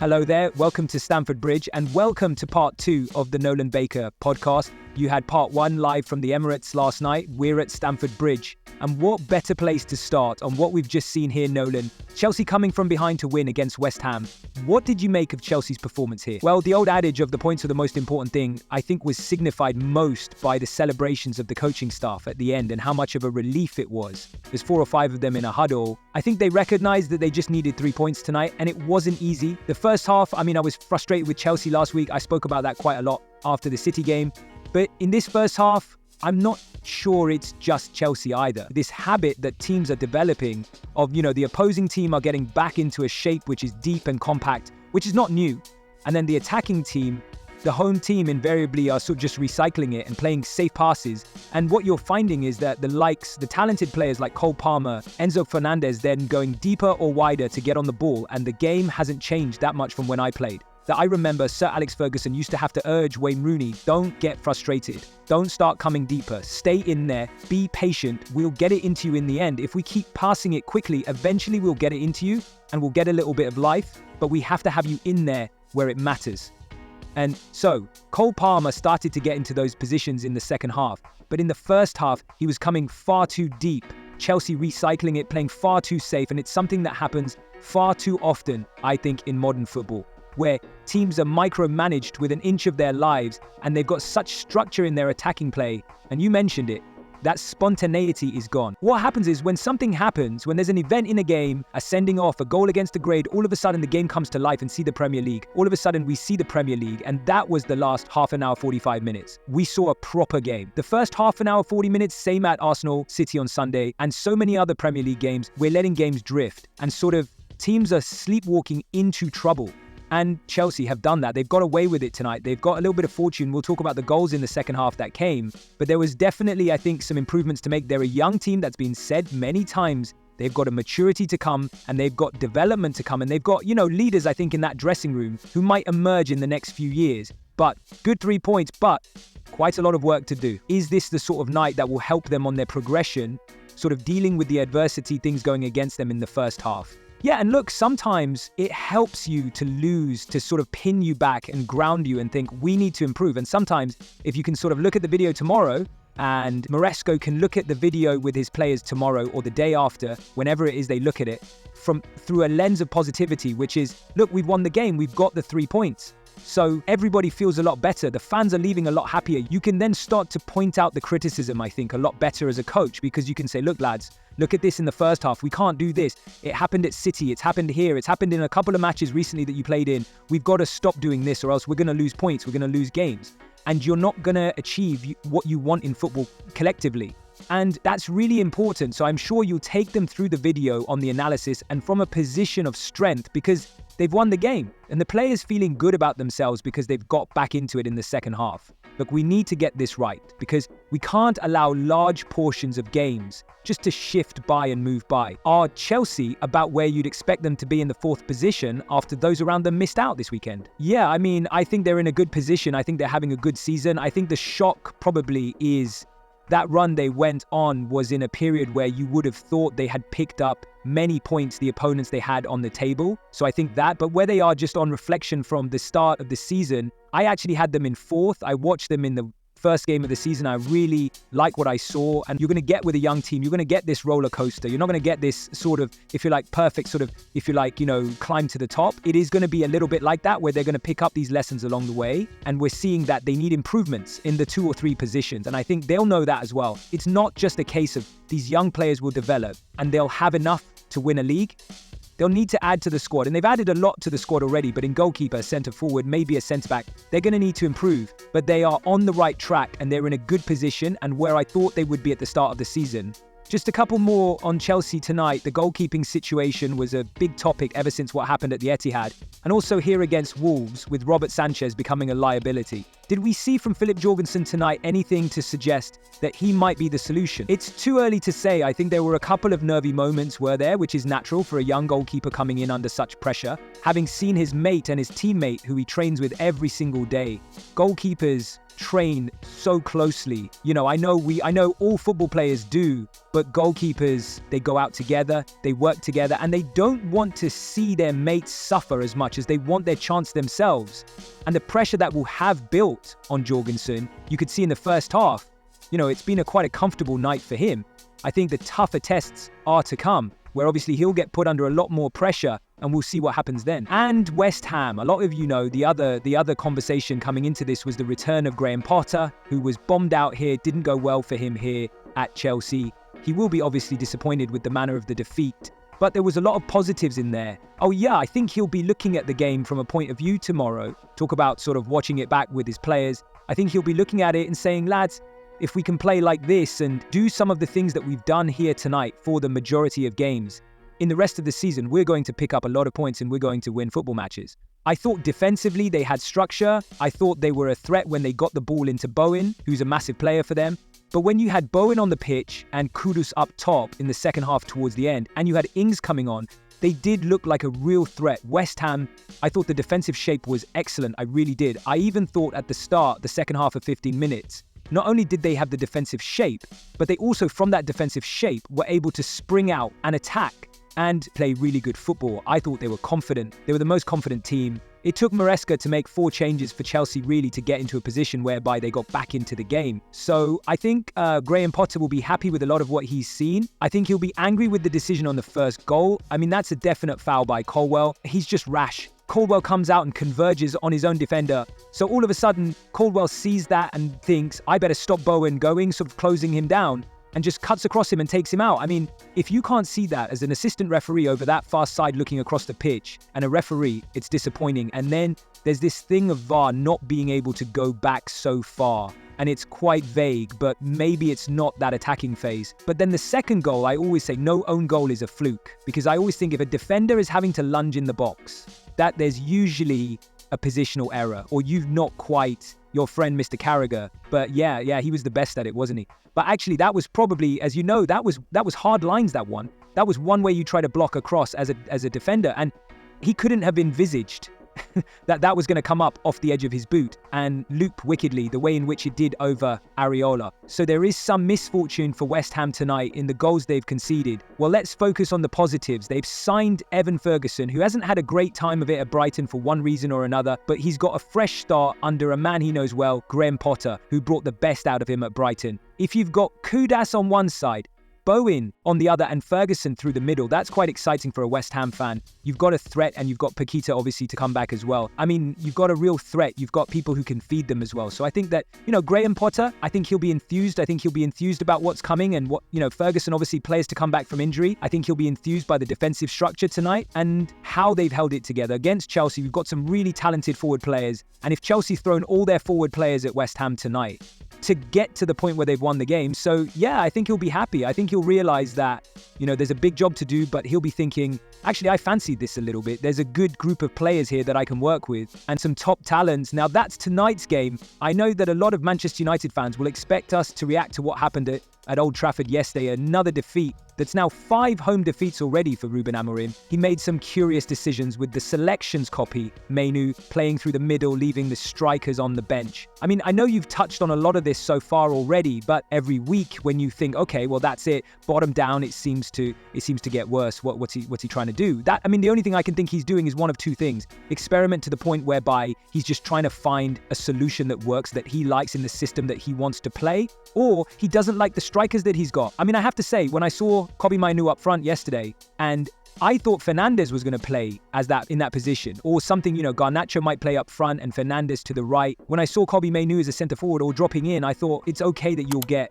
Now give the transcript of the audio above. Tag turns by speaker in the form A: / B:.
A: Hello there, welcome to Stamford Bridge and welcome to part 2 of the Nolan Baker podcast. You had part 1 live from the Emirates last night. We're at Stamford Bridge. And what better place to start on what we've just seen here, Nolan? Chelsea coming from behind to win against West Ham. What did you make of Chelsea's performance here? Well, the old adage of the points are the most important thing, I think was signified most by the celebrations of the coaching staff at the end and how much of a relief it was. There's 4 or 5 of them in a huddle. I think they recognized that they just needed 3 points tonight, and it wasn't easy. The first half, I was frustrated with Chelsea last week. I spoke about that quite a lot after the City game. But in this first half, I'm not sure it's just Chelsea either. This habit that teams are developing of, the opposing team are getting back into a shape which is deep and compact, which is not new. And then the attacking team, the home team invariably are sort of just recycling it and playing safe passes. And what you're finding is that the talented players like Cole Palmer, Enzo Fernandez then going deeper or wider to get on the ball. And the game hasn't changed that much from when I played. That I remember Sir Alex Ferguson used to have to urge Wayne Rooney, don't get frustrated. Don't start coming deeper. Stay in there. Be patient. We'll get it into you in the end. If we keep passing it quickly, eventually we'll get it into you and we'll get a little bit of life. But we have to have you in there where it matters. And so, Cole Palmer started to get into those positions in the second half. But in the first half, he was coming far too deep. Chelsea recycling it, playing far too safe. And it's something that happens far too often, I think, in modern football, where teams are micromanaged with an inch of their lives and they've got such structure in their attacking play. And you mentioned it, that spontaneity is gone. What happens is when something happens, when there's an event in a game, a sending off, a goal against a grade, all of a sudden the game comes to life and see the Premier League. All of a sudden we see the Premier League, and that was the last half an hour, 45 minutes. We saw a proper game. The first half an hour, 40 minutes, same at Arsenal, City on Sunday, and so many other Premier League games, we're letting games drift and sort of teams are sleepwalking into trouble. And Chelsea have done that. They've got away with it tonight. They've got a little bit of fortune. We'll talk about the goals in the second half that came. But there was definitely, I think, some improvements to make. They're a young team that's been said many times. They've got a maturity to come and they've got development to come. And they've got, leaders, I think, in that dressing room who might emerge in the next few years. But good 3 points, but quite a lot of work to do. Is this the sort of night that will help them on their progression, sort of dealing with the adversity, things going against them in the first half? Yeah, and look, sometimes it helps you to lose, to sort of pin you back and ground you and think, we need to improve. And sometimes if you can sort of look at the video tomorrow and Maresco can look at the video with his players tomorrow or the day after, whenever it is they look at it, through a lens of positivity, which is, look, we've won the game, we've got the 3 points. So everybody feels a lot better. The fans are leaving a lot happier. You can then start to point out the criticism, I think, a lot better as a coach, because you can say, look, lads, look at this in the first half. We can't do this. It happened at City. It's happened here. It's happened in a couple of matches recently that you played in. We've got to stop doing this or else we're going to lose points. We're going to lose games. And you're not going to achieve what you want in football collectively. And that's really important. So I'm sure you'll take them through the video on the analysis and from a position of strength because they've won the game and the players feeling good about themselves because they've got back into it in the second half. Look, we need to get this right because we can't allow large portions of games just to shift by and move by. Are Chelsea about where you'd expect them to be in the 4th position after those around them missed out this weekend? Yeah, I think they're in a good position. I think they're having a good season. I think the shock probably is that run they went on was in a period where you would have thought they had picked up many points the opponents they had on the table. So I think that, but where they are just on reflection from the start of the season, I actually had them in 4th. I watched them in the first game of the season. I really like what I saw. And you're going to get with a young team, you're going to get this roller coaster. You're not going to get this sort of, if you like, perfect sort of, if you like, climb to the top. It is going to be a little bit like that where they're going to pick up these lessons along the way. And we're seeing that they need improvements in the 2 or 3 positions. And I think they'll know that as well. It's not just a case of these young players will develop and they'll have enough to win a league. They'll need to add to the squad, and they've added a lot to the squad already, but in goalkeeper, centre forward, maybe a centre back, they're going to need to improve, but they are on the right track and they're in a good position and where I thought they would be at the start of the season. Just a couple more on Chelsea tonight. The goalkeeping situation was a big topic ever since what happened at the Etihad. And also here against Wolves, with Robert Sanchez becoming a liability. Did we see from Philip Jorgensen tonight anything to suggest that he might be the solution? It's too early to say. I think there were a couple of nervy moments were there, which is natural for a young goalkeeper coming in under such pressure. Having seen his mate and his teammate, who he trains with every single day. Goalkeepers train so closely. You know, I know all football players do, but goalkeepers, they go out together, they work together, and they don't want to see their mates suffer as much as they want their chance themselves. And the pressure that will have built on Jorgensen, you could see in the first half, you know, it's been quite a comfortable night for him. I think the tougher tests are to come, where obviously he'll get put under a lot more pressure, and we'll see what happens then. And West Ham, a lot of you know, the other conversation coming into this was the return of Graham Potter, who was bombed out here, didn't go well for him here at Chelsea. He will be obviously disappointed with the manner of the defeat, but there was a lot of positives in there. Oh yeah, I think he'll be looking at the game from a point of view tomorrow, talk about sort of watching it back with his players. I think he'll be looking at it and saying, lads, if we can play like this and do some of the things that we've done here tonight for the majority of games, in the rest of the season, we're going to pick up a lot of points and we're going to win football matches. I thought defensively they had structure. I thought they were a threat when they got the ball into Bowen, who's a massive player for them. But when you had Bowen on the pitch and Kudus up top in the second half towards the end, and you had Ings coming on, they did look like a real threat. West Ham, I thought the defensive shape was excellent. I really did. I even thought at the start, the second half of 15 minutes, not only did they have the defensive shape, but they also, from that defensive shape, were able to spring out and attack and play really good football. I thought they were confident. They were the most confident team. It took Maresca to make 4 changes for Chelsea really to get into a position whereby they got back into the game. So I think Graham Potter will be happy with a lot of what he's seen. I think he'll be angry with the decision on the first goal. I mean, that's a definite foul by Colwell. He's just rash. Caldwell comes out and converges on his own defender. So all of a sudden, Caldwell sees that and thinks, I better stop Bowen going, sort of closing him down, and just cuts across him and takes him out. I mean, if you can't see that as an assistant referee over that far side looking across the pitch and a referee, it's disappointing. And then there's this thing of VAR not being able to go back so far. And it's quite vague, but maybe it's not that attacking phase. But then the second goal, I always say no own goal is a fluke, because I always think if a defender is having to lunge in the box, that there's usually a positional error, or you've not quite your friend Mr. Carragher. But yeah, he was the best at it, wasn't he? But actually, that was probably, as you know, that was hard lines, that one. That was one way you try to block across as a defender, and he couldn't have envisaged that was going to come up off the edge of his boot and loop wickedly the way in which it did over Areola. So there is some misfortune for West Ham tonight in the goals they've conceded. Well, let's focus on the positives. They've signed Evan Ferguson, who hasn't had a great time of it at Brighton for one reason or another, but he's got a fresh start under a man he knows well, Graham Potter, who brought the best out of him at Brighton. If you've got Kudus on one side, Bowen on the other, and Ferguson through the middle, that's quite exciting for a West Ham fan. You've got a threat, and you've got Paqueta obviously to come back as well. I mean, you've got a real threat. You've got people who can feed them as well. So I think that, you know, Graham Potter, I think he'll be enthused. I think he'll be enthused about what's coming and what, you know, Ferguson obviously players to come back from injury. I think he'll be enthused by the defensive structure tonight and how they've held it together. Against Chelsea, we've got some really talented forward players. And if Chelsea thrown all their forward players at West Ham tonight to get to the point where they've won the game. So yeah, I think he'll be happy. I think he'll realize that, you know, there's a big job to do, but he'll be thinking, actually, I fancied this a little bit. There's a good group of players here that I can work with and some top talents. Now that's tonight's game. I know that a lot of Manchester United fans will expect us to react to what happened at Old Trafford yesterday, another defeat. That's now 5 home defeats already for Ruben Amorim. He made some curious decisions with the selections copy, Menu playing through the middle, leaving the strikers on the bench. I mean, I know you've touched on a lot of this so far already, but every week when you think, okay, well that's it, bottom down, it seems to get worse. What's he trying to do? That, I mean, the only thing I can think he's doing is one of two things. Experiment to the point whereby he's just trying to find a solution that works, that he likes in the system that he wants to play, or he doesn't like the strikers that he's got. I mean, I have to say, when I saw Kobbie Mainoo up front yesterday, and I thought Fernandes was going to play as that in that position, or something, you know, Garnacho might play up front and Fernandes to the right. When I saw Kobbie Mainoo as a centre forward or dropping in, I thought it's okay that you'll get